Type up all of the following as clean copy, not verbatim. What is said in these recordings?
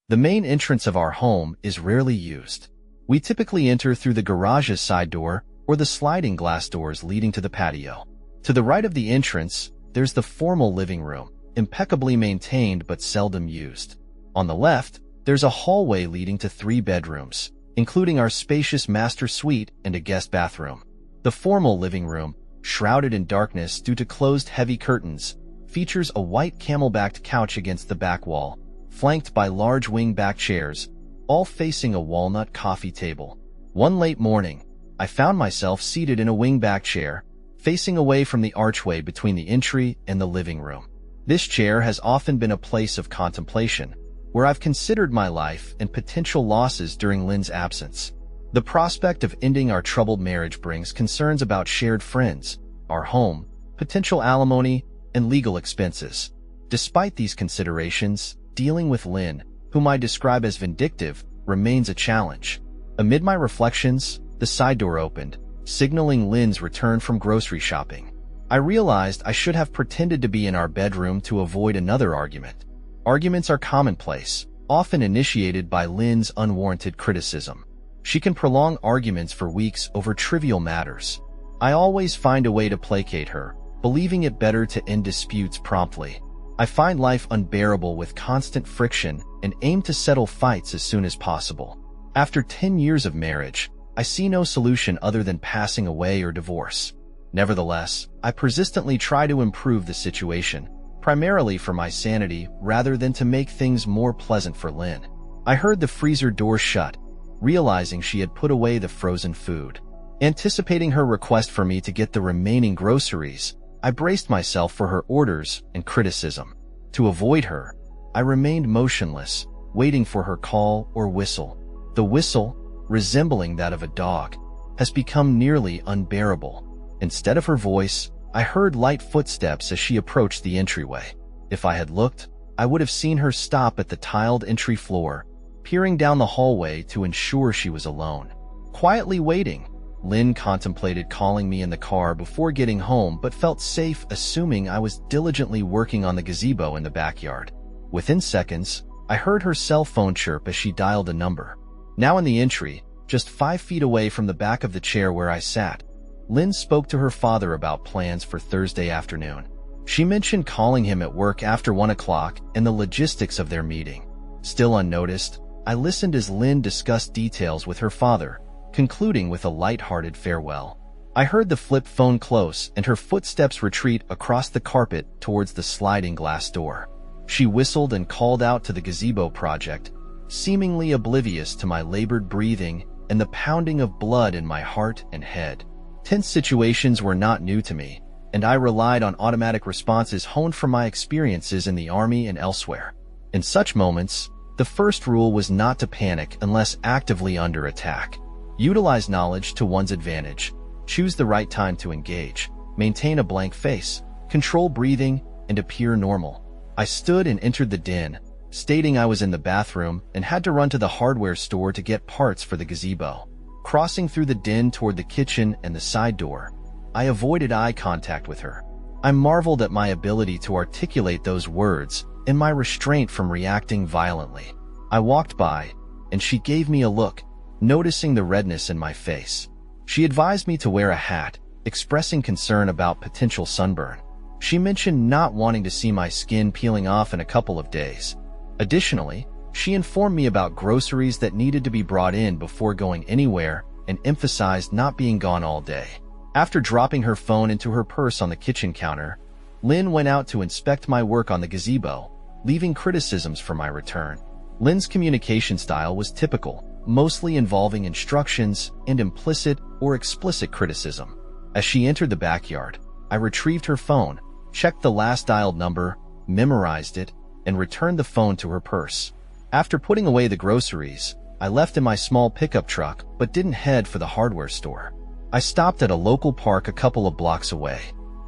The main entrance of our home is rarely used. We typically enter through the garage's side door or the sliding glass doors leading to the patio. To the right of the entrance, there's the formal living room, impeccably maintained but seldom used. On the left, there's a hallway leading to 3 bedrooms, including our spacious master suite and a guest bathroom. The formal living room, shrouded in darkness due to closed heavy curtains, features a white camelbacked couch against the back wall, flanked by large wing-back chairs, all facing a walnut coffee table. One late morning, I found myself seated in a wing-back chair, facing away from the archway between the entry and the living room. This chair has often been a place of contemplation, where I've considered my life and potential losses during Lynn's absence. The prospect of ending our troubled marriage brings concerns about shared friends, our home, potential alimony, and legal expenses. Despite these considerations, dealing with Lynn, whom I describe as vindictive, remains a challenge. Amid my reflections, the side door opened, signaling Lynn's return from grocery shopping. I realized I should have pretended to be in our bedroom to avoid another argument. Arguments are commonplace, often initiated by Lynn's unwarranted criticism. She can prolong arguments for weeks over trivial matters. I always find a way to placate her, believing it better to end disputes promptly. I find life unbearable with constant friction and aim to settle fights as soon as possible. After 10 years of marriage, I see no solution other than passing away or divorce. Nevertheless, I persistently try to improve the situation, primarily for my sanity rather than to make things more pleasant for Lynn. I heard the freezer door shut, realizing she had put away the frozen food. Anticipating her request for me to get the remaining groceries, I braced myself for her orders and criticism. To avoid her, I remained motionless, waiting for her call or whistle. The whistle, resembling that of a dog, has become nearly unbearable. Instead of her voice, I heard light footsteps as she approached the entryway. If I had looked, I would have seen her stop at the tiled entry floor, peering down the hallway to ensure she was alone. Quietly waiting, Lynn contemplated calling me in the car before getting home but felt safe assuming I was diligently working on the gazebo in the backyard. Within seconds, I heard her cell phone chirp as she dialed a number. Now in the entry, just 5 feet away from the back of the chair where I sat, Lynn spoke to her father about plans for Thursday afternoon. She mentioned calling him at work after 1 o'clock and the logistics of their meeting. Still unnoticed, I listened as Lynn discussed details with her father, concluding with a light-hearted farewell. I heard the flip phone close and her footsteps retreat across the carpet towards the sliding glass door. She whistled and called out to the gazebo project, seemingly oblivious to my labored breathing and the pounding of blood in my heart and head. Tense situations were not new to me, and I relied on automatic responses honed from my experiences in the Army and elsewhere. In such moments, the first rule was not to panic unless actively under attack. Utilize knowledge to one's advantage, choose the right time to engage, maintain a blank face, control breathing, and appear normal. I stood and entered the den, stating I was in the bathroom and had to run to the hardware store to get parts for the gazebo. Crossing through the den toward the kitchen and the side door, I avoided eye contact with her. I marveled at my ability to articulate those words and my restraint from reacting violently. I walked by, and she gave me a look, noticing the redness in my face. She advised me to wear a hat, expressing concern about potential sunburn. She mentioned not wanting to see my skin peeling off in a couple of days. Additionally, she informed me about groceries that needed to be brought in before going anywhere and emphasized not being gone all day. After dropping her phone into her purse on the kitchen counter, Lynn went out to inspect my work on the gazebo, leaving criticisms for my return. Lynn's communication style was typical, mostly involving instructions and implicit or explicit criticism. As she entered the backyard, I retrieved her phone, checked the last dialed number, memorized it, and returned the phone to her purse. After putting away the groceries, I left in my small pickup truck but didn't head for the hardware store. I stopped at a local park a couple of blocks away.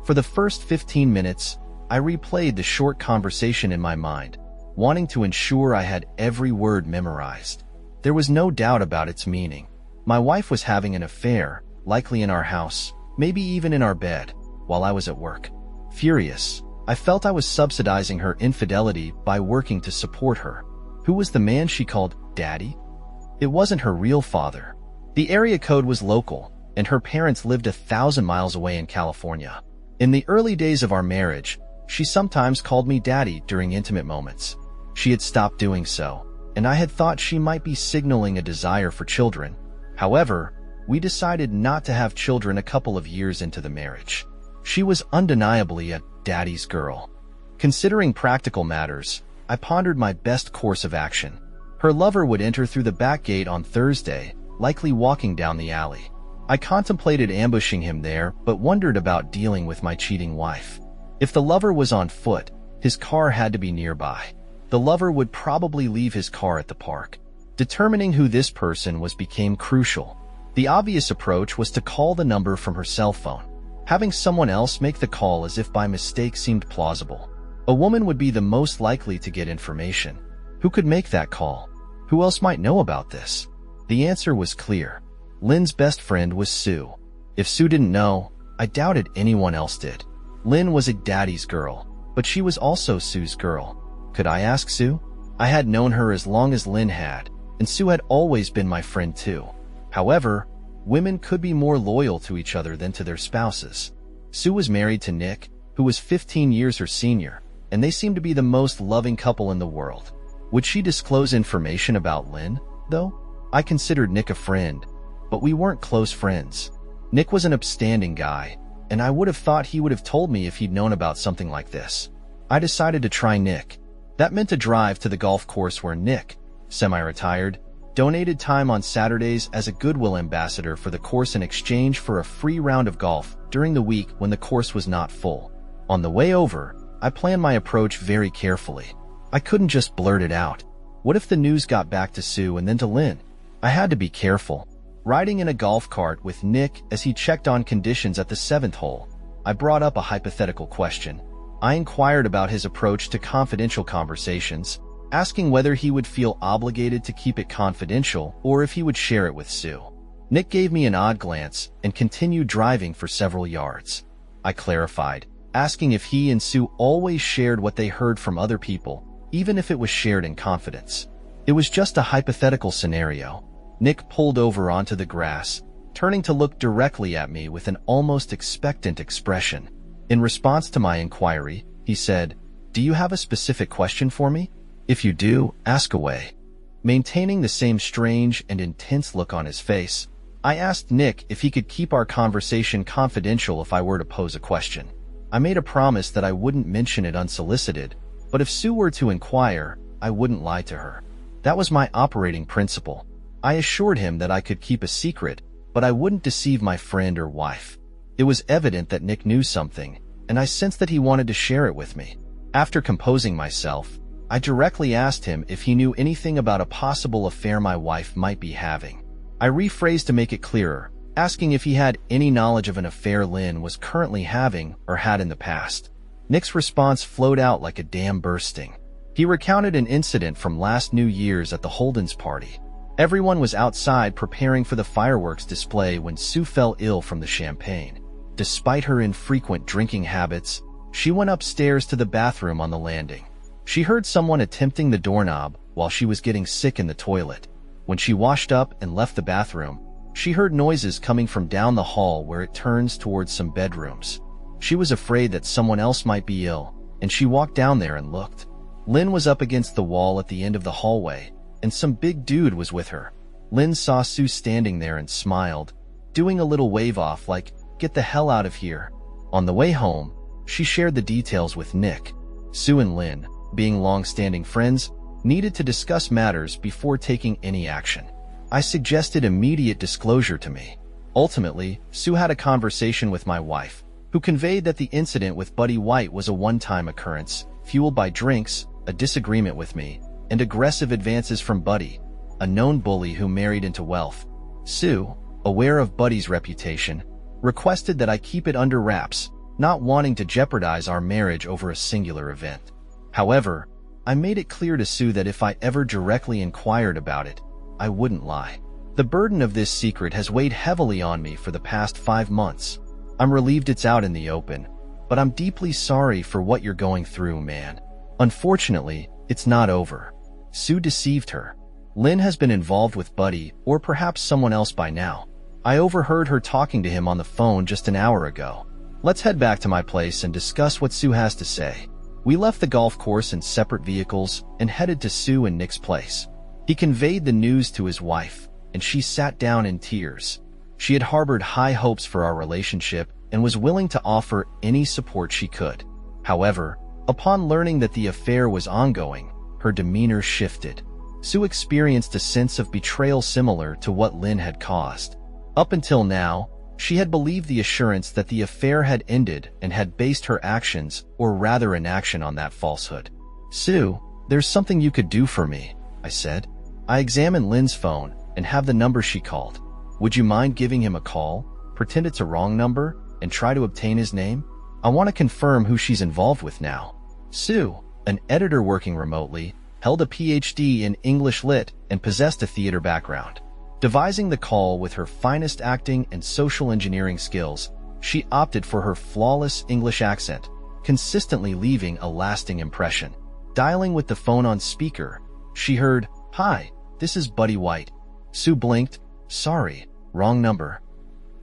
For the first 15 minutes, I replayed the short conversation in my mind, wanting to ensure I had every word memorized. There was no doubt about its meaning. My wife was having an affair, likely in our house, maybe even in our bed, while I was at work. Furious, I felt I was subsidizing her infidelity by working to support her. Who was the man she called Daddy? It wasn't her real father. The area code was local, and her parents lived 1,000 miles away in California. In the early days of our marriage, she sometimes called me Daddy during intimate moments. She had stopped doing so, and I had thought she might be signaling a desire for children. However, we decided not to have children a couple of years into the marriage. She was undeniably a daddy's girl. Considering practical matters, I pondered my best course of action. Her lover would enter through the back gate on Thursday, likely walking down the alley. I contemplated ambushing him there, but wondered about dealing with my cheating wife. If the lover was on foot, his car had to be nearby. The lover would probably leave his car at the park. Determining who this person was became crucial. The obvious approach was to call the number from her cell phone. Having someone else make the call as if by mistake seemed plausible. A woman would be the most likely to get information. Who could make that call? Who else might know about this? The answer was clear. Lynn's best friend was Sue. If Sue didn't know, I doubted anyone else did. Lynn was a daddy's girl, but she was also Sue's girl. Could I ask Sue? I had known her as long as Lynn had, and Sue had always been my friend too. However, women could be more loyal to each other than to their spouses. Sue was married to Nick, who was 15 years her senior, and they seemed to be the most loving couple in the world. Would she disclose information about Lynn, though? I considered Nick a friend, but we weren't close friends. Nick was an upstanding guy, and I would have thought he would have told me if he'd known about something like this. I decided to try Nick. That meant a drive to the golf course where Nick, semi-retired, donated time on Saturdays as a goodwill ambassador for the course in exchange for a free round of golf during the week when the course was not full. On the way over, I planned my approach very carefully. I couldn't just blurt it out. What if the news got back to Sue and then to Lynn? I had to be careful. Riding in a golf cart with Nick as he checked on conditions at the 7th hole, I brought up a hypothetical question. I inquired about his approach to confidential conversations, asking whether he would feel obligated to keep it confidential or if he would share it with Sue. Nick gave me an odd glance and continued driving for several yards. I clarified, asking if he and Sue always shared what they heard from other people, even if it was shared in confidence. It was just a hypothetical scenario. Nick pulled over onto the grass, turning to look directly at me with an almost expectant expression. In response to my inquiry, he said, "Do you have a specific question for me? If you do, ask away." Maintaining the same strange and intense look on his face, I asked Nick if he could keep our conversation confidential if I were to pose a question. I made a promise that I wouldn't mention it unsolicited, but if Sue were to inquire, I wouldn't lie to her. That was my operating principle. I assured him that I could keep a secret, but I wouldn't deceive my friend or wife. It was evident that Nick knew something, and I sensed that he wanted to share it with me. After composing myself, I directly asked him if he knew anything about a possible affair my wife might be having. I rephrased to make it clearer, asking if he had any knowledge of an affair Lynn was currently having or had in the past. Nick's response flowed out like a dam bursting. He recounted an incident from last New Year's at the Holden's party. Everyone was outside preparing for the fireworks display when Sue fell ill from the champagne. Despite her infrequent drinking habits, she went upstairs to the bathroom on the landing. She heard someone attempting the doorknob while she was getting sick in the toilet. When she washed up and left the bathroom, she heard noises coming from down the hall where it turns towards some bedrooms. She was afraid that someone else might be ill, and she walked down there and looked. Lynn was up against the wall at the end of the hallway, and some big dude was with her. Lynn saw Sue standing there and smiled, doing a little wave off like, "Get the hell out of here." On the way home, she shared the details with Nick. Sue and Lynn, being long-standing friends, needed to discuss matters before taking any action. I suggested immediate disclosure to me. Ultimately, Sue had a conversation with my wife, who conveyed that the incident with Buddy White was a one-time occurrence, fueled by drinks, a disagreement with me, and aggressive advances from Buddy, a known bully who married into wealth. Sue, aware of Buddy's reputation, requested that I keep it under wraps, not wanting to jeopardize our marriage over a singular event. However, I made it clear to Sue that if I ever directly inquired about it, I wouldn't lie. The burden of this secret has weighed heavily on me for the past 5 months. I'm relieved it's out in the open, but I'm deeply sorry for what you're going through, man. Unfortunately, it's not over. Sue deceived her. Lynn has been involved with Buddy, or perhaps someone else by now. I overheard her talking to him on the phone just an hour ago. Let's head back to my place and discuss what Sue has to say. We left the golf course in separate vehicles and headed to Sue and Nick's place. He conveyed the news to his wife, and she sat down in tears. She had harbored high hopes for our relationship and was willing to offer any support she could. However, upon learning that the affair was ongoing, her demeanor shifted. Sue experienced a sense of betrayal similar to what Lynn had caused. Up until now, she had believed the assurance that the affair had ended and had based her actions, or rather inaction, on that falsehood. "Sue, there's something you could do for me," I said. I examined Lynn's phone and have the number she called. "Would you mind giving him a call, pretend it's a wrong number, and try to obtain his name? I want to confirm who she's involved with now." Sue, an editor working remotely, held a PhD in English Lit and possessed a theater background. Devising the call with her finest acting and social engineering skills, she opted for her flawless English accent, consistently leaving a lasting impression. Dialing with the phone on speaker, she heard, "Hi, this is Buddy White." Sue blinked. "Sorry, wrong number."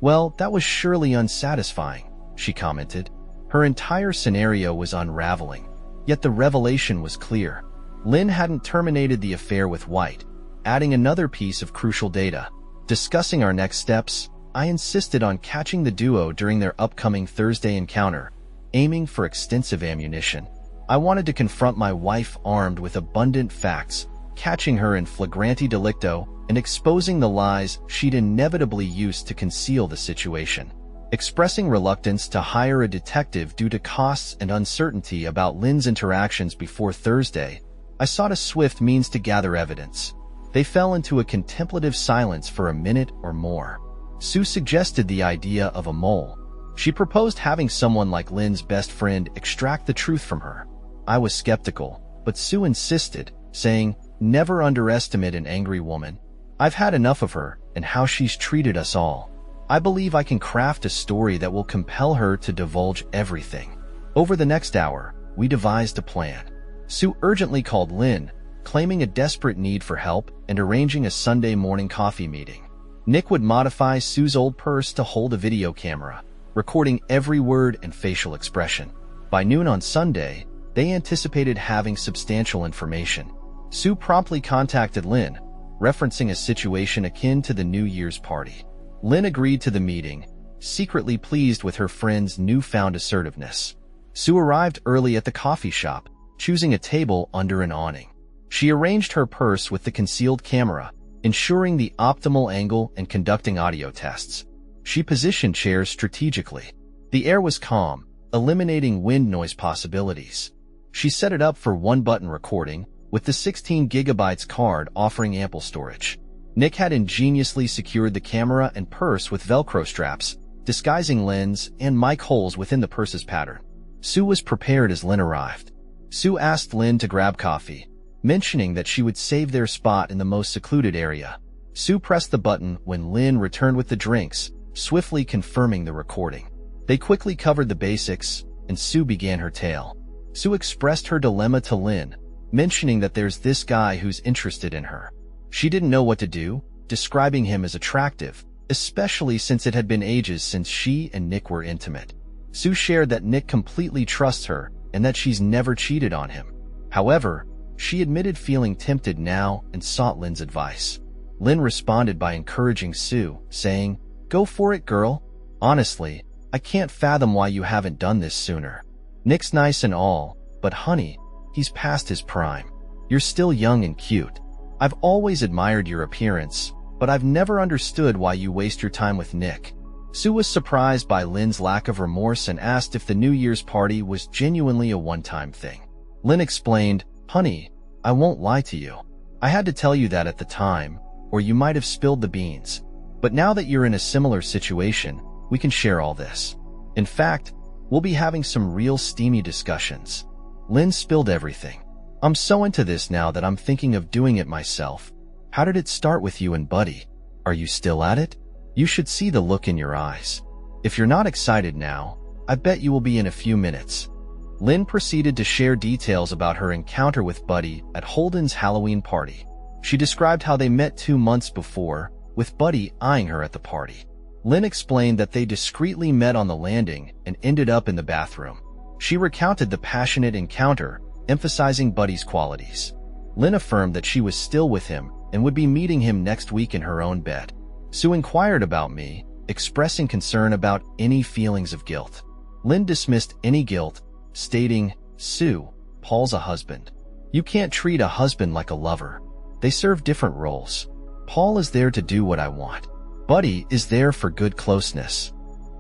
"Well, that was surely unsatisfying," she commented. Her entire scenario was unraveling, yet the revelation was clear. Lynn hadn't terminated the affair with White, adding another piece of crucial data. Discussing our next steps, I insisted on catching the duo during their upcoming Thursday encounter, aiming for extensive ammunition. I wanted to confront my wife armed with abundant facts, catching her in flagrante delicto and exposing the lies she'd inevitably used to conceal the situation. Expressing reluctance to hire a detective due to costs and uncertainty about Lynn's interactions before Thursday, I sought a swift means to gather evidence. They fell into a contemplative silence for a minute or more. Sue suggested the idea of a mole. She proposed having someone like Lynn's best friend extract the truth from her. I was skeptical, but Sue insisted, saying, "Never underestimate an angry woman. I've had enough of her and how she's treated us all. I believe I can craft a story that will compel her to divulge everything." Over the next hour, we devised a plan. Sue urgently called Lynn, claiming a desperate need for help and arranging a Sunday morning coffee meeting. Nick would modify Sue's old purse to hold a video camera, recording every word and facial expression. By noon on Sunday, they anticipated having substantial information. Sue promptly contacted Lynn, referencing a situation akin to the New Year's party. Lynn agreed to the meeting, secretly pleased with her friend's newfound assertiveness. Sue arrived early at the coffee shop, choosing a table under an awning. She arranged her purse with the concealed camera, ensuring the optimal angle and conducting audio tests. She positioned chairs strategically. The air was calm, eliminating wind noise possibilities. She set it up for one-button recording, with the 16 gigabytes card offering ample storage. Nick had ingeniously secured the camera and purse with Velcro straps, disguising lens and mic holes within the purse's pattern. Sue was prepared as Lynn arrived. Sue asked Lynn to grab coffee, mentioning that she would save their spot in the most secluded area. Sue pressed the button when Lynn returned with the drinks, swiftly confirming the recording. They quickly covered the basics, and Sue began her tale. Sue expressed her dilemma to Lynn, mentioning that there's this guy who's interested in her. She didn't know what to do, describing him as attractive, especially since it had been ages since she and Nick were intimate. Sue shared that Nick completely trusts her and that she's never cheated on him. However, she admitted feeling tempted now and sought Lynn's advice. Lynn responded by encouraging Sue, saying, "Go for it, girl. Honestly, I can't fathom why you haven't done this sooner. Nick's nice and all, but honey, he's past his prime. You're still young and cute. I've always admired your appearance, but I've never understood why you waste your time with Nick." Sue was surprised by Lynn's lack of remorse and asked if the New Year's party was genuinely a one-time thing. Lynn explained, "Honey, I won't lie to you. I had to tell you that at the time, or you might have spilled the beans. But now that you're in a similar situation, we can share all this. In fact, we'll be having some real steamy discussions." Lynn spilled everything. "I'm so into this now that I'm thinking of doing it myself. How did it start with you and Buddy? Are you still at it? You should see the look in your eyes. If you're not excited now, I bet you will be in a few minutes." Lynn proceeded to share details about her encounter with Buddy at Holden's Halloween party. She described how they met 2 months before, with Buddy eyeing her at the party. Lynn explained that they discreetly met on the landing and ended up in the bathroom. She recounted the passionate encounter, emphasizing Buddy's qualities. Lynn affirmed that she was still with him and would be meeting him next week in her own bed. Sue inquired about me, expressing concern about any feelings of guilt. Lynn dismissed any guilt, stating, "Sue, Paul's a husband. You can't treat a husband like a lover. They serve different roles. Paul is there to do what I want. Buddy is there for good closeness."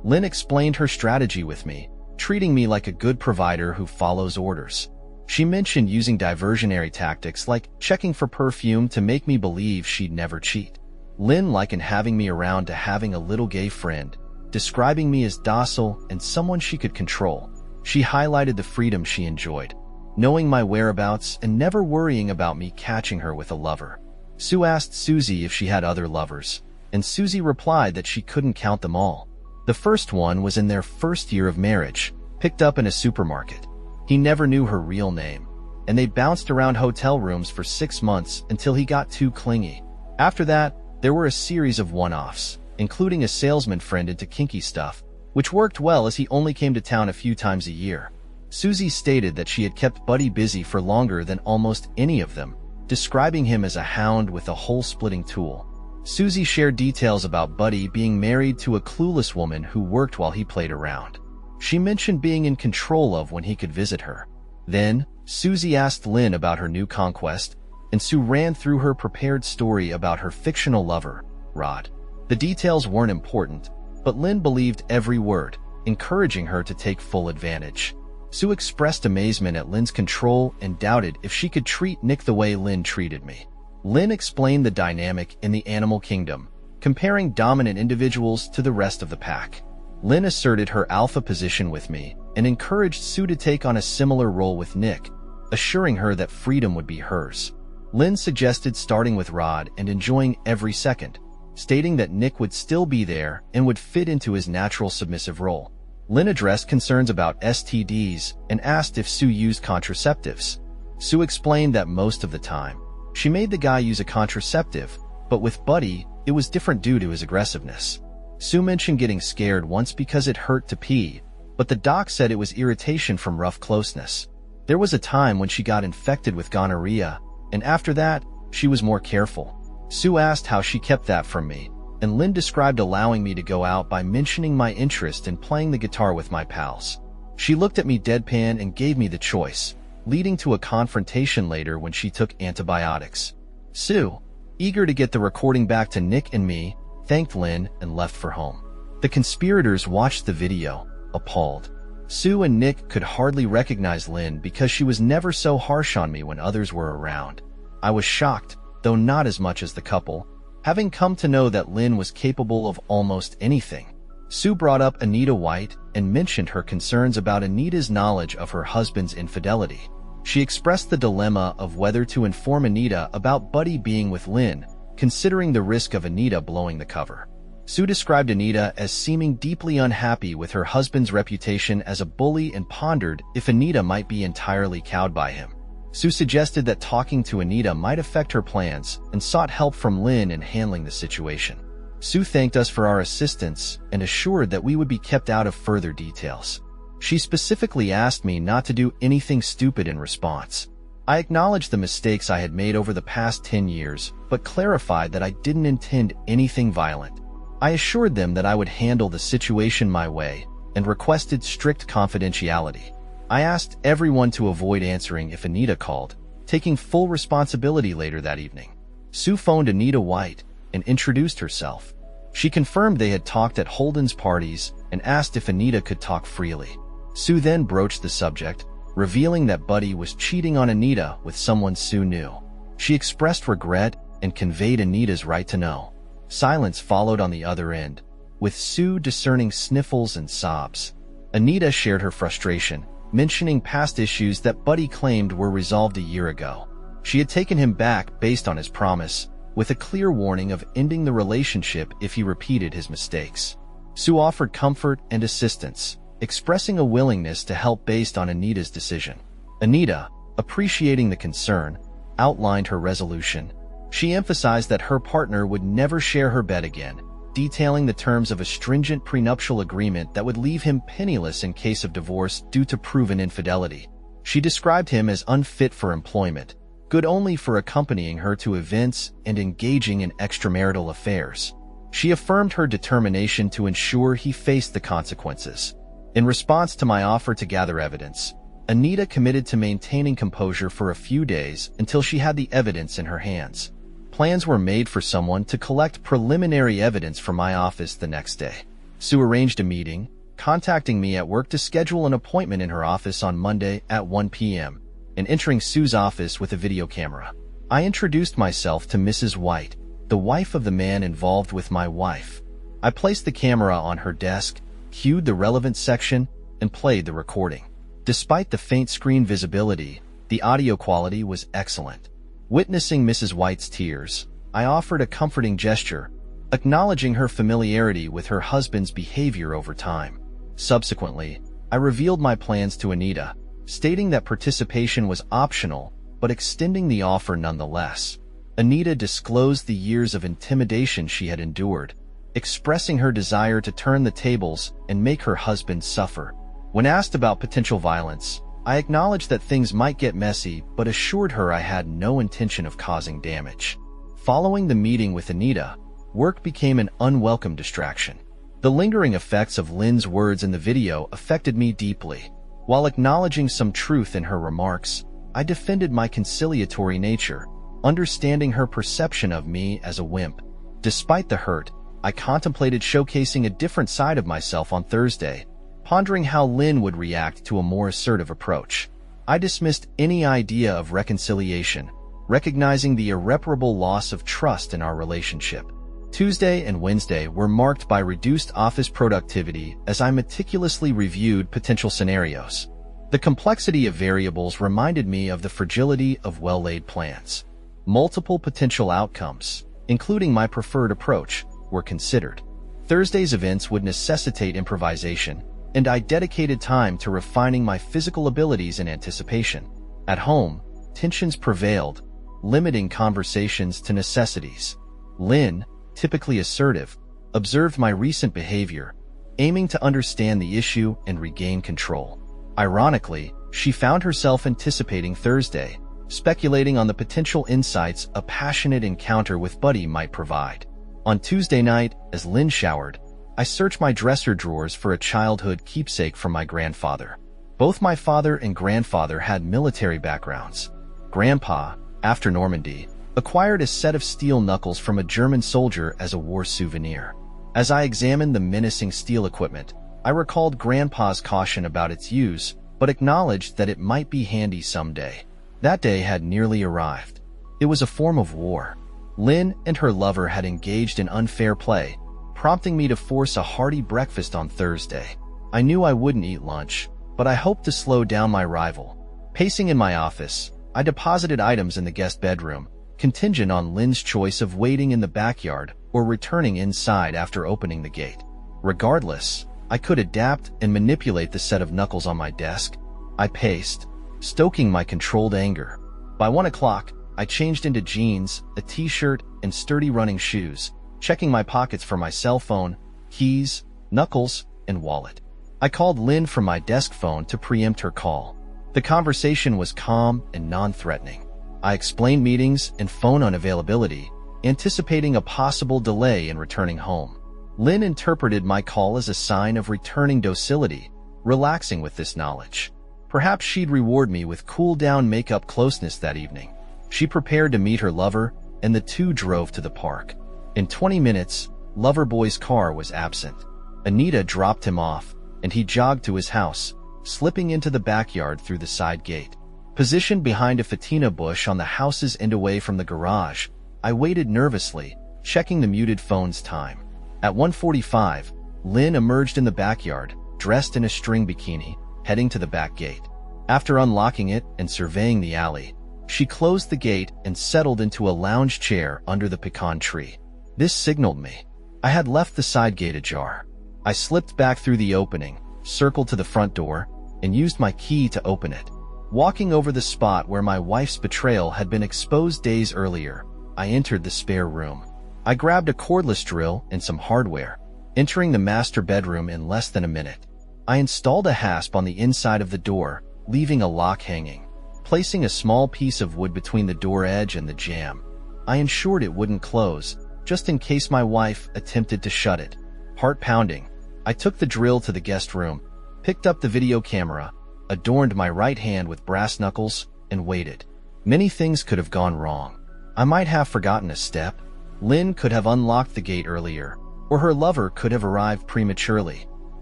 Lynn explained her strategy with me, treating me like a good provider who follows orders. She mentioned using diversionary tactics like checking for perfume to make me believe she'd never cheat. Lynn likened having me around to having a little gay friend, describing me as docile and someone she could control. She highlighted the freedom she enjoyed, knowing my whereabouts and never worrying about me catching her with a lover. Sue asked Susie if she had other lovers, and Susie replied that she couldn't count them all. The first one was in their first year of marriage, picked up in a supermarket. He never knew her real name, and they bounced around hotel rooms for 6 months until he got too clingy. After that, there were a series of one-offs, including a salesman friend into kinky stuff, which worked well as he only came to town a few times a year. Susie stated that she had kept Buddy busy for longer than almost any of them, describing him as a hound with a hole-splitting tool. Susie shared details about Buddy being married to a clueless woman who worked while he played around. She mentioned being in control of when he could visit her. Then, Susie asked Lynn about her new conquest, and Sue ran through her prepared story about her fictional lover, Rod. The details weren't important, but Lynn believed every word, encouraging her to take full advantage. Sue expressed amazement at Lynn's control and doubted if she could treat Nick the way Lynn treated me. Lynn explained the dynamic in the animal kingdom, comparing dominant individuals to the rest of the pack. Lynn asserted her alpha position with me and encouraged Sue to take on a similar role with Nick, assuring her that freedom would be hers. Lynn suggested starting with Rod and enjoying every second, stating that Nick would still be there and would fit into his natural submissive role. Lynn addressed concerns about STDs and asked if Sue used contraceptives. Sue explained that most of the time, she made the guy use a contraceptive, but with Buddy, it was different due to his aggressiveness. Sue mentioned getting scared once because it hurt to pee, but the doc said it was irritation from rough closeness. There was a time when she got infected with gonorrhea, and after that, she was more careful. Sue asked how she kept that from me, and Lynn described allowing me to go out by mentioning my interest in playing the guitar with my pals. She looked at me deadpan and gave me the choice, leading to a confrontation later when she took antibiotics. Sue, eager to get the recording back to Nick and me, thanked Lynn and left for home. The conspirators watched the video, appalled. Sue and Nick could hardly recognize Lynn because she was never so harsh on me when others were around. I was shocked, though not as much as the couple, having come to know that Lynn was capable of almost anything. Sue brought up Anita White and mentioned her concerns about Anita's knowledge of her husband's infidelity. She expressed the dilemma of whether to inform Anita about Buddy being with Lynn, considering the risk of Anita blowing the cover. Sue described Anita as seeming deeply unhappy with her husband's reputation as a bully and pondered if Anita might be entirely cowed by him. Sue suggested that talking to Anita might affect her plans and sought help from Lynn in handling the situation. Sue thanked us for our assistance and assured that we would be kept out of further details. She specifically asked me not to do anything stupid in response. I acknowledged the mistakes I had made over the past 10 years, but clarified that I didn't intend anything violent. I assured them that I would handle the situation my way and requested strict confidentiality. I asked everyone to avoid answering if Anita called, taking full responsibility later that evening. Sue phoned Anita White and introduced herself. She confirmed they had talked at Holden's parties and asked if Anita could talk freely. Sue then broached the subject, revealing that Buddy was cheating on Anita with someone Sue knew. She expressed regret and conveyed Anita's right to know. Silence followed on the other end, with Sue discerning sniffles and sobs. Anita shared her frustration, mentioning past issues that Buddy claimed were resolved a year ago. She had taken him back based on his promise, with a clear warning of ending the relationship if he repeated his mistakes. Sue offered comfort and assistance, expressing a willingness to help based on Anita's decision. Anita, appreciating the concern, outlined her resolution. She emphasized that her partner would never share her bed again, detailing the terms of a stringent prenuptial agreement that would leave him penniless in case of divorce due to proven infidelity. She described him as unfit for employment, good only for accompanying her to events and engaging in extramarital affairs. She affirmed her determination to ensure he faced the consequences. In response to my offer to gather evidence, Anita committed to maintaining composure for a few days until she had the evidence in her hands. Plans were made for someone to collect preliminary evidence from my office the next day. Sue arranged a meeting, contacting me at work to schedule an appointment in her office on Monday at 1 p.m. and entering Sue's office with a video camera. I introduced myself to Mrs. White, the wife of the man involved with my wife. I placed the camera on her desk, cued the relevant section, and played the recording. Despite the faint screen visibility, the audio quality was excellent. Witnessing Mrs. White's tears, I offered a comforting gesture, acknowledging her familiarity with her husband's behavior over time. Subsequently, I revealed my plans to Anita, stating that participation was optional, but extending the offer nonetheless. Anita disclosed the years of intimidation she had endured, expressing her desire to turn the tables and make her husband suffer. When asked about potential violence, I acknowledged that things might get messy, but assured her I had no intention of causing damage. Following the meeting with Anita, work became an unwelcome distraction. The lingering effects of Lynn's words in the video affected me deeply. While acknowledging some truth in her remarks, I defended my conciliatory nature, understanding her perception of me as a wimp. Despite the hurt, I contemplated showcasing a different side of myself on Thursday, pondering how Lynn would react to a more assertive approach. I dismissed any idea of reconciliation, recognizing the irreparable loss of trust in our relationship. Tuesday and Wednesday were marked by reduced office productivity as I meticulously reviewed potential scenarios. The complexity of variables reminded me of the fragility of well-laid plans. Multiple potential outcomes, including my preferred approach, were considered. Thursday's events would necessitate improvisation, and I dedicated time to refining my physical abilities in anticipation. At home, tensions prevailed, limiting conversations to necessities. Lynn, typically assertive, observed my recent behavior, aiming to understand the issue and regain control. Ironically, she found herself anticipating Thursday, speculating on the potential insights a passionate encounter with Buddy might provide. On Tuesday night, as Lynn showered, I searched my dresser drawers for a childhood keepsake from my grandfather. Both my father and grandfather had military backgrounds. Grandpa, after Normandy, acquired a set of steel knuckles from a German soldier as a war souvenir. As I examined the menacing steel equipment, I recalled Grandpa's caution about its use, but acknowledged that it might be handy someday. That day had nearly arrived. It was a form of war. Lynn and her lover had engaged in unfair play, prompting me to force a hearty breakfast on Thursday. I knew I wouldn't eat lunch, but I hoped to slow down my rival. Pacing in my office, I deposited items in the guest bedroom, contingent on Lynn's choice of waiting in the backyard or returning inside after opening the gate. Regardless, I could adapt and manipulate the set of knuckles on my desk. I paced, stoking my controlled anger. By 1 o'clock, I changed into jeans, a t-shirt, and sturdy running shoes, checking my pockets for my cell phone, keys, knuckles, and wallet. I called Lynn from my desk phone to preempt her call. The conversation was calm and non-threatening. I explained meetings and phone unavailability, anticipating a possible delay in returning home. Lynn interpreted my call as a sign of returning docility, relaxing with this knowledge. Perhaps she'd reward me with cool-down makeup closeness that evening. She prepared to meet her lover, and the two drove to the park. In 20 minutes, Loverboy's car was absent. Anita dropped him off, and he jogged to his house, slipping into the backyard through the side gate. Positioned behind a fatina bush on the house's end away from the garage, I waited nervously, checking the muted phone's time. At 1:45, Lynn emerged in the backyard, dressed in a string bikini, heading to the back gate. After unlocking it and surveying the alley, she closed the gate and settled into a lounge chair under the pecan tree. This signaled me. I had left the side gate ajar. I slipped back through the opening, circled to the front door, and used my key to open it. Walking over the spot where my wife's betrayal had been exposed days earlier, I entered the spare room. I grabbed a cordless drill and some hardware, entering the master bedroom in less than a minute. I installed a hasp on the inside of the door, leaving a lock hanging. Placing a small piece of wood between the door edge and the jamb, I ensured it wouldn't close, just in case my wife attempted to shut it. Heart pounding, I took the drill to the guest room, picked up the video camera, adorned my right hand with brass knuckles, and waited. Many things could have gone wrong. I might have forgotten a step. Lynn could have unlocked the gate earlier, or her lover could have arrived prematurely.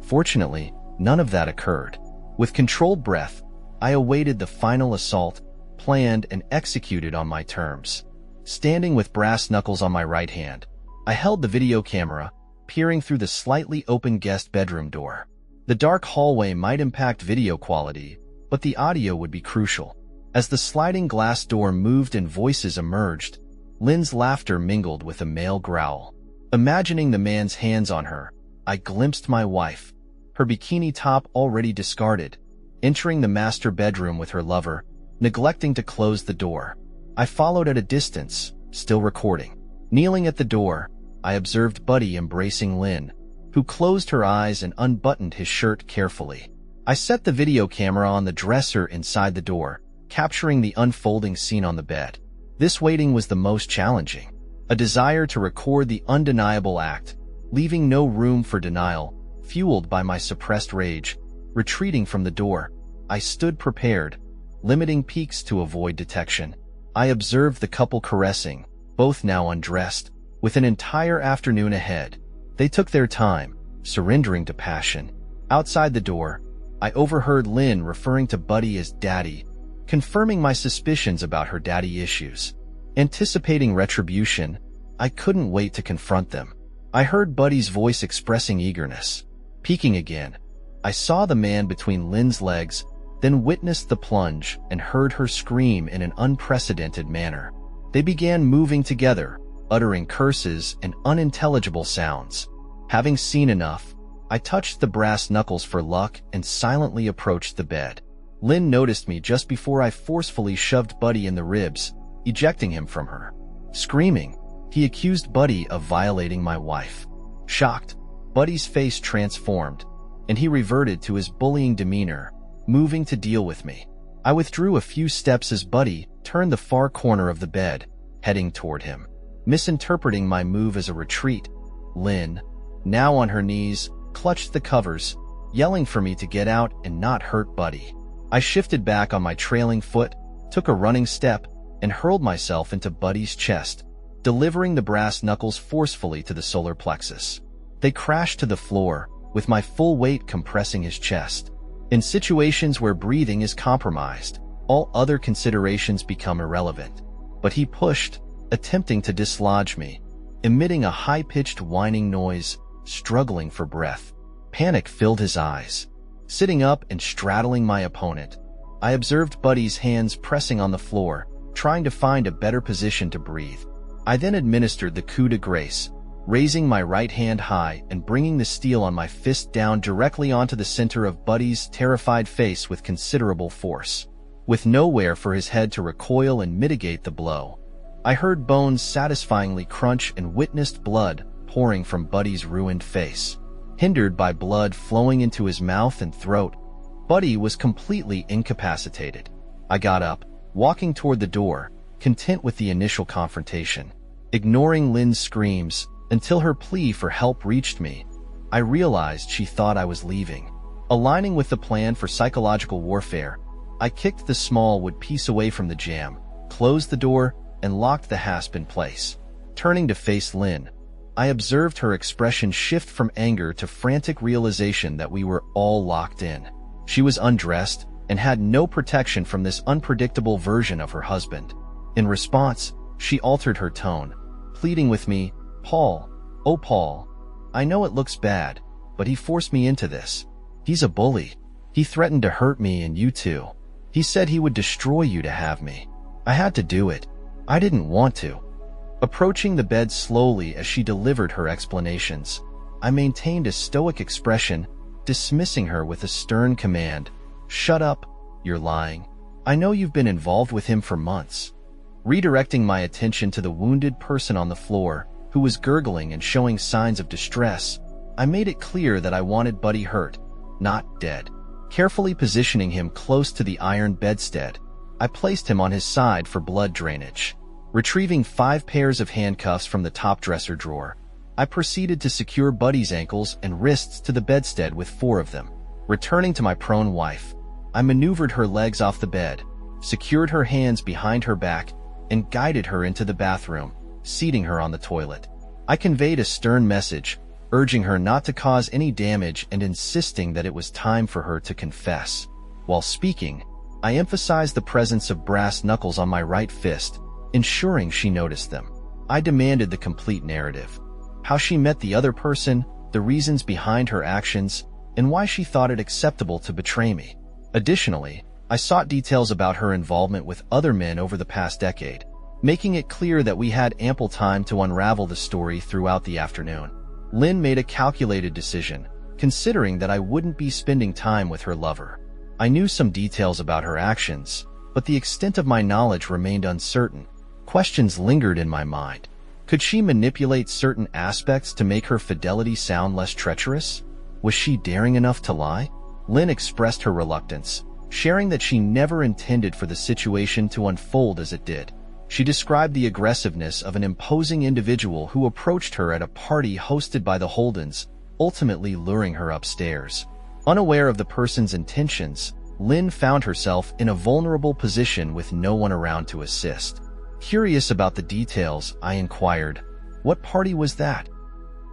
Fortunately, none of that occurred. With controlled breath, I awaited the final assault, planned and executed on my terms. Standing with brass knuckles on my right hand, I held the video camera, peering through the slightly open guest bedroom door. The dark hallway might impact video quality, but the audio would be crucial. As the sliding glass door moved and voices emerged, Lynn's laughter mingled with a male growl. Imagining the man's hands on her, I glimpsed my wife, her bikini top already discarded, entering the master bedroom with her lover, neglecting to close the door. I followed at a distance, still recording. Kneeling at the door, I observed Buddy embracing Lynn, who closed her eyes and unbuttoned his shirt carefully. I set the video camera on the dresser inside the door, capturing the unfolding scene on the bed. This waiting was the most challenging. A desire to record the undeniable act, leaving no room for denial, fueled by my suppressed rage. Retreating from the door, I stood prepared, limiting peeks to avoid detection. I observed the couple caressing, both now undressed, with an entire afternoon ahead. They took their time, surrendering to passion. Outside the door, I overheard Lynn referring to Buddy as Daddy, confirming my suspicions about her daddy issues. Anticipating retribution, I couldn't wait to confront them. I heard Buddy's voice expressing eagerness. Peeking again, I saw the man between Lynn's legs, then witnessed the plunge and heard her scream in an unprecedented manner. They began moving together, uttering curses and unintelligible sounds. Having seen enough, I touched the brass knuckles for luck and silently approached the bed. Lynn noticed me just before I forcefully shoved Buddy in the ribs, ejecting him from her. Screaming, he accused Buddy of violating my wife. Shocked, Buddy's face transformed, and he reverted to his bullying demeanor, moving to deal with me. I withdrew a few steps as Buddy turned the far corner of the bed, heading toward him. Misinterpreting my move as a retreat, Lynn, now on her knees, clutched the covers, yelling for me to get out and not hurt Buddy. I shifted back on my trailing foot, took a running step, and hurled myself into Buddy's chest, delivering the brass knuckles forcefully to the solar plexus. They crashed to the floor, with my full weight compressing his chest. In situations where breathing is compromised, all other considerations become irrelevant. But he pushed, attempting to dislodge me, emitting a high-pitched whining noise, struggling for breath. Panic filled his eyes. Sitting up and straddling my opponent, I observed Buddy's hands pressing on the floor, trying to find a better position to breathe. I then administered the coup de grace, raising my right hand high and bringing the steel on my fist down directly onto the center of Buddy's terrified face with considerable force. With nowhere for his head to recoil and mitigate the blow, I heard bones satisfyingly crunch and witnessed blood pouring from Buddy's ruined face. Hindered by blood flowing into his mouth and throat, Buddy was completely incapacitated. I got up, walking toward the door, content with the initial confrontation. Ignoring Lynn's screams until her plea for help reached me, I realized she thought I was leaving. Aligning with the plan for psychological warfare, I kicked the small wood piece away from the jamb, closed the door, and locked the hasp in place. Turning to face Lynn, I observed her expression shift from anger to frantic realization that we were all locked in. She was undressed and had no protection from this unpredictable version of her husband. In response, she altered her tone, pleading with me, "Paul, oh Paul, I know it looks bad, but he forced me into this. He's a bully. He threatened to hurt me and you too. He said he would destroy you to have me. I had to do it. I didn't want to." Approaching the bed slowly as she delivered her explanations, I maintained a stoic expression, dismissing her with a stern command. "Shut up, you're lying. I know you've been involved with him for months." Redirecting my attention to the wounded person on the floor, who was gurgling and showing signs of distress, I made it clear that I wanted Buddy hurt, not dead. Carefully positioning him close to the iron bedstead, I placed him on his side for blood drainage. Retrieving 5 pairs of handcuffs from the top dresser drawer, I proceeded to secure Buddy's ankles and wrists to the bedstead with 4 of them. Returning to my prone wife, I maneuvered her legs off the bed, secured her hands behind her back, and guided her into the bathroom, seating her on the toilet. I conveyed a stern message, urging her not to cause any damage and insisting that it was time for her to confess. While speaking, I emphasized the presence of brass knuckles on my right fist, ensuring she noticed them. I demanded the complete narrative. How she met the other person, the reasons behind her actions, and why she thought it acceptable to betray me. Additionally, I sought details about her involvement with other men over the past decade, making it clear that we had ample time to unravel the story throughout the afternoon. Lynn made a calculated decision, considering that I wouldn't be spending time with her lover. I knew some details about her actions, but the extent of my knowledge remained uncertain. Questions lingered in my mind. Could she manipulate certain aspects to make her fidelity sound less treacherous? Was she daring enough to lie? Lynn expressed her reluctance, sharing that she never intended for the situation to unfold as it did. She described the aggressiveness of an imposing individual who approached her at a party hosted by the Holdens, ultimately luring her upstairs. Unaware of the person's intentions, Lynn found herself in a vulnerable position with no one around to assist. Curious about the details, I inquired, "What party was that?"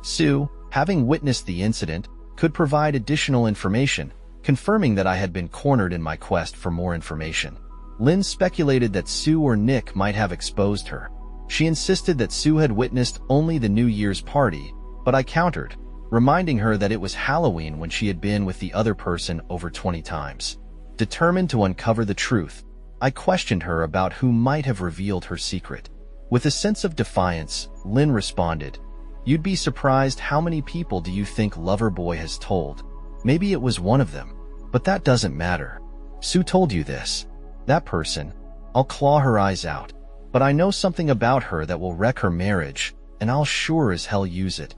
Sue, having witnessed the incident, could provide additional information, confirming that I had been cornered in my quest for more information. Lynn speculated that Sue or Nick might have exposed her. She insisted that Sue had witnessed only the New Year's party, but I countered, reminding her that it was Halloween when she had been with the other person over 20 times. Determined to uncover the truth, I questioned her about who might have revealed her secret. With a sense of defiance, Lynn responded, "You'd be surprised how many people do you think Loverboy has told? Maybe it was one of them, but that doesn't matter. Sue told you this. That person, I'll claw her eyes out, but I know something about her that will wreck her marriage, and I'll sure as hell use it."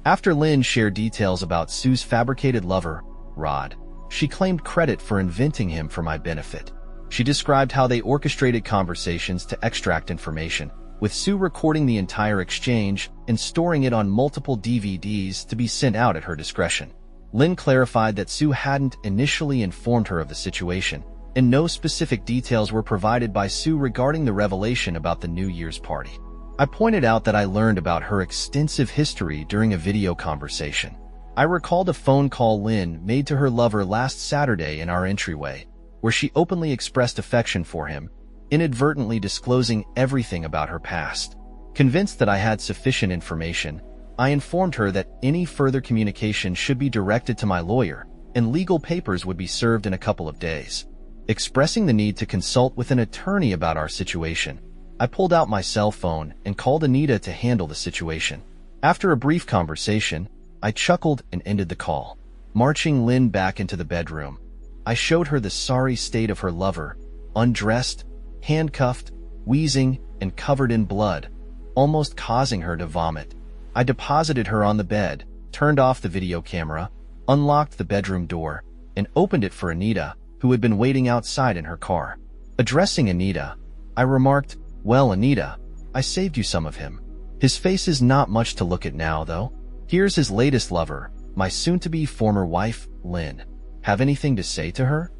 After Lynn shared details about Sue's fabricated lover, Rod, she claimed credit for inventing him for my benefit. She described how they orchestrated conversations to extract information, with Sue recording the entire exchange and storing it on multiple DVDs to be sent out at her discretion. Lynn clarified that Sue hadn't initially informed her of the situation, and no specific details were provided by Sue regarding the revelation about the New Year's party. I pointed out that I learned about her extensive history during a video conversation. I recalled a phone call Lynn made to her lover last Saturday in our entryway, where she openly expressed affection for him, inadvertently disclosing everything about her past. Convinced that I had sufficient information, I informed her that any further communication should be directed to my lawyer, and legal papers would be served in a couple of days. Expressing the need to consult with an attorney about our situation, I pulled out my cell phone and called Anita to handle the situation. After a brief conversation, I chuckled and ended the call. Marching Lynn back into the bedroom, I showed her the sorry state of her lover, undressed, handcuffed, wheezing, and covered in blood, almost causing her to vomit. I deposited her on the bed, turned off the video camera, unlocked the bedroom door, and opened it for Anita, who had been waiting outside in her car. Addressing Anita, I remarked, "Well, Anita, I saved you some of him. His face is not much to look at now, though. Here's his latest lover, my soon-to-be former wife, Lynn. Have anything to say to her?"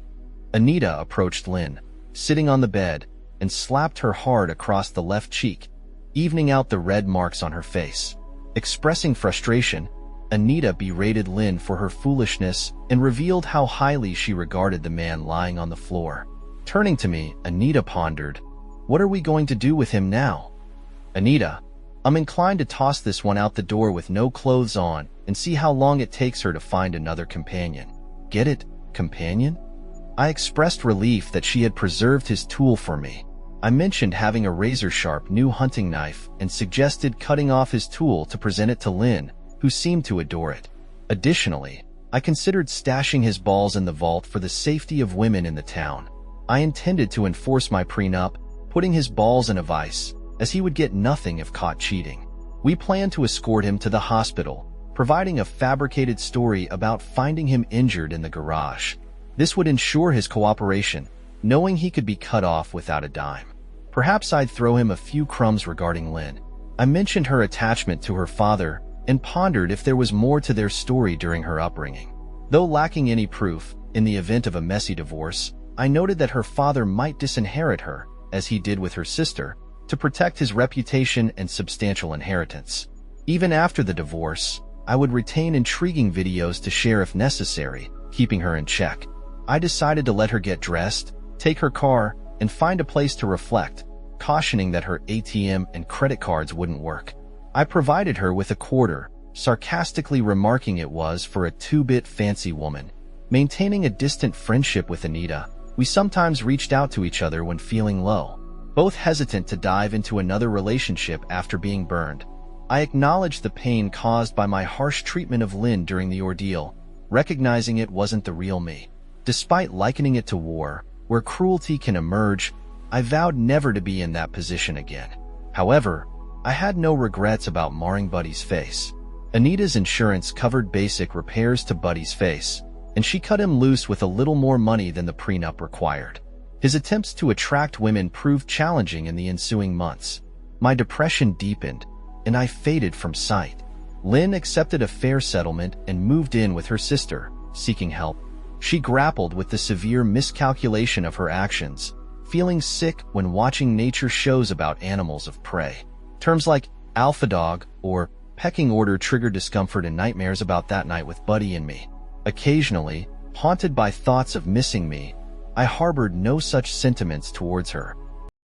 Anita approached Lynn, sitting on the bed, and slapped her hard across the left cheek, evening out the red marks on her face. Expressing frustration, Anita berated Lynn for her foolishness and revealed how highly she regarded the man lying on the floor. Turning to me, Anita pondered, "What are we going to do with him now?" "Anita, I'm inclined to toss this one out the door with no clothes on and see how long it takes her to find another companion." "Get it? Companion?" I expressed relief that she had preserved his tool for me. I mentioned having a razor-sharp new hunting knife and suggested cutting off his tool to present it to Lynn, who seemed to adore it. Additionally, I considered stashing his balls in the vault for the safety of women in the town. I intended to enforce my prenup, putting his balls in a vice, as he would get nothing if caught cheating. We planned to escort him to the hospital, providing a fabricated story about finding him injured in the garage. This would ensure his cooperation, knowing he could be cut off without a dime. Perhaps I'd throw him a few crumbs regarding Lynn. I mentioned her attachment to her father and pondered if there was more to their story during her upbringing. Though lacking any proof, in the event of a messy divorce, I noted that her father might disinherit her, as he did with her sister, to protect his reputation and substantial inheritance. Even after the divorce, I would retain intriguing videos to share if necessary, keeping her in check. I decided to let her get dressed, take her car, and find a place to reflect, cautioning that her ATM and credit cards wouldn't work. I provided her with a quarter, sarcastically remarking it was for a two-bit fancy woman. Maintaining a distant friendship with Anita, we sometimes reached out to each other when feeling low, both hesitant to dive into another relationship after being burned. I acknowledged the pain caused by my harsh treatment of Lynn during the ordeal, recognizing it wasn't the real me. Despite likening it to war, where cruelty can emerge, I vowed never to be in that position again. However, I had no regrets about marring Buddy's face. Anita's insurance covered basic repairs to Buddy's face, and she cut him loose with a little more money than the prenup required. His attempts to attract women proved challenging in the ensuing months. My depression deepened, and I faded from sight. Lynn accepted a fair settlement and moved in with her sister, seeking help. She grappled with the severe miscalculation of her actions, feeling sick when watching nature shows about animals of prey. Terms like alpha dog or pecking order triggered discomfort and nightmares about that night with Buddy and me. Occasionally, haunted by thoughts of missing me, I harbored no such sentiments towards her.